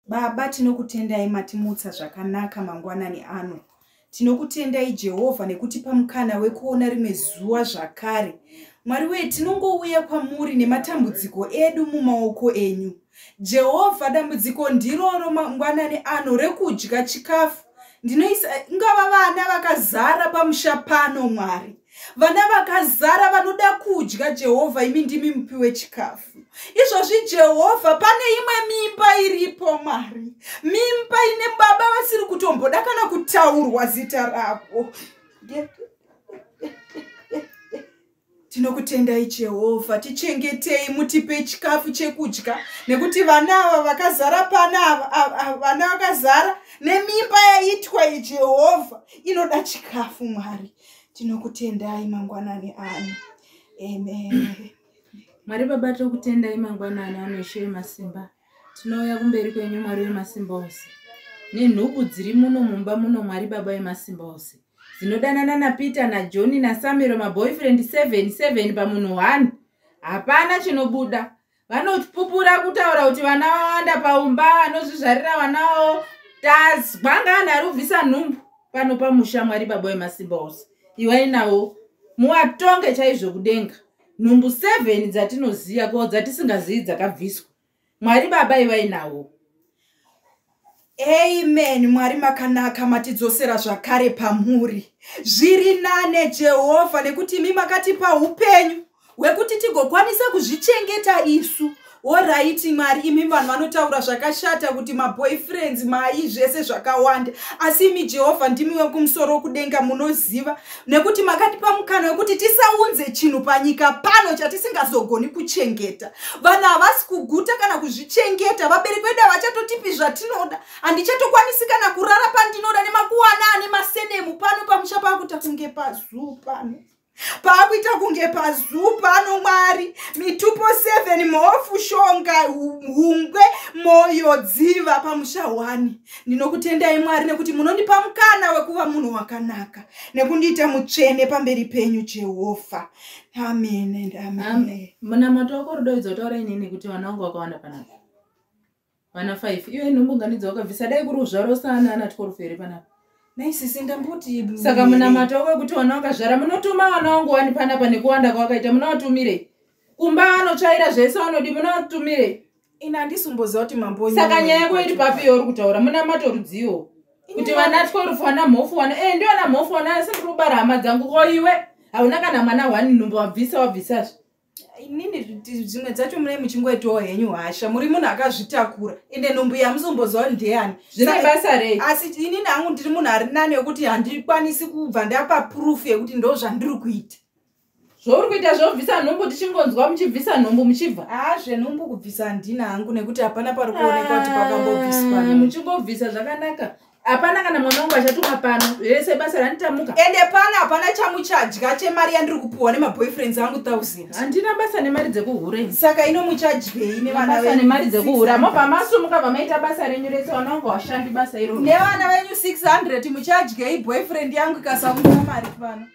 Baba, tinokutendai matimutsa zvakanaka mangwanani ano. Tinokutendai Jehovha nekuti pamukana wekuona rimwe zuva zvakare. Mwari wedu, tinongouya kwamuri nematambudziko edu mumaoko enyu. Jehovha, dambudziko ndiroro mangwanani ano rekudya chikafu. Ndinoisa ngava vana vakazara pamusha pano Mwari. Vana vakazara vanoda kudya Jehovha, imi ndimi mupi wechikafu. Izvozvi Jehovha, pane imwe mimba iripo Mwari. Mimba ine baba vasiri kutomboda kana kutaurwa zita rako. Tinokutendai Jehovha, tichengetei, mutipe chikafu chekudya nekuti vana ava vakazara pana vana vakazara nemimba yaitwa Jehovha inoda chikafu Mwari. Tinokutendai mangwanani ano. Amen. Mwari Baba, tinokutendai mangwanani ano Ishe wemasimba. Tinouya kumberi kwenyu Mwari wemasimba ose. Nenhubu dziri muno mumba muno Mwari Baba wemasimba ose. Dzinodanana naPeter naJohn naSamuel maboyfriend 7 pamunhu 1. Hapana chinobuda. Vanopupura kutaura kuti vana vawanda paumba, vanozvizvarira vanavo. Tazwanga arubvisa nhumbu pano pamusha Mwari Baba wemasimba ose. Iwai nawo muwatonge chaizvo kudenga. Nhumbu 7 dzatinoziya ko dzatisingaziyi dzakabviswa. Mwari Baba iwai nawo. Amen. Mwari makanaka matidzosera zvakare pamuri. Zviri nane Jehovha nekuti imi makatipa upenyu hwekuti tigokwanisa kuzvichengeta isu. Alright Mwari, imi vanhu vanotaura zvakashata kuti maboyfriends mai zvese zvakawanda. Asi imi Jehovha ndimi wekumusoro kudenga munoziva nekuti makatipa mukana wekuti tisaunze chinhu panyika pano chatisingazogoni kuchengeta. Vanhu havasi kuguta kana kuzvichengeta. Vabereki vedu havachatotipi zvatinoda. Handichatokwanisi kana kurara pandinoda nemakuwana nemasenemu pano pamusha pakuita kunge pazuu pano. Pakuita kunge pazuu pano Mwari. Mitupo 7 mofu shonga hungwe moyo dziva pamusha 1. Ndinokutendai Mwari nekuti munondipa mukana wekuva munhu wakanaka nekundiita mutsvene pamberi penyu Jehovha. Amen and amen. Muna matoko rudoidzo taura inini kuti vana vangu vakawanda panapa. Vana 5. Iwe nhumbu wakabvisa dai kuri uzvaro sana ana 12 ere panapa. Naisisi ndambuti saka muna matoko kuti vana vakazvara munotuma vana vangu wani panapa nekuwanda kwakaita munavatumire. Kumba vanotsvaira zvese vanodi munavatumire. Ina handisumboziva kuti mambonyu. Saka nyaya yako iri papi uri kutaura muna matorudziwo. Kuti vana 12 vana mhofu vana ndio vana mhofu vana asi kurubara hama dzangu ko iwe. Hauna kana mwana 1 nhumbu wabvisazve. Inini zvimwe dzacho mune muchingoitawo henyu hasha. Muri munhu akazvitakura. Ende nhumbu yamusomboziva ndeyani. Zvine basa rei? Asi inini hangu ndiri munhu ari nani wekuti handikwanisi kubva ndapa proof yekuti ndo zvandiri kuita. Zvouri kuita zvobvisa nhumbu tichingonzwa muchibvisa nhumbu muchibva. Zvenhumbu kubvisa handina hangu nekuti hapana pari kuonekwa kuti pakambobviswa. Muchingobvisa zvakanaka. Hapana kana mwana wangu achatuma pano. Yese basa ranitamuka. Ende pana hapana chamuchadya chemari yandiri kupuwa nemaboyfriends angu 1000. Handina basa nemari dzekuhure. Saka ino muchadyei nevana venyu? Basa nemari dzekuhura. Mobva masumuka vamaita basa renyu rese vana vangu vashandi basa iroro. Nevana venyu 600 muchadyei boyfriend yangu ikasamuka mari pano.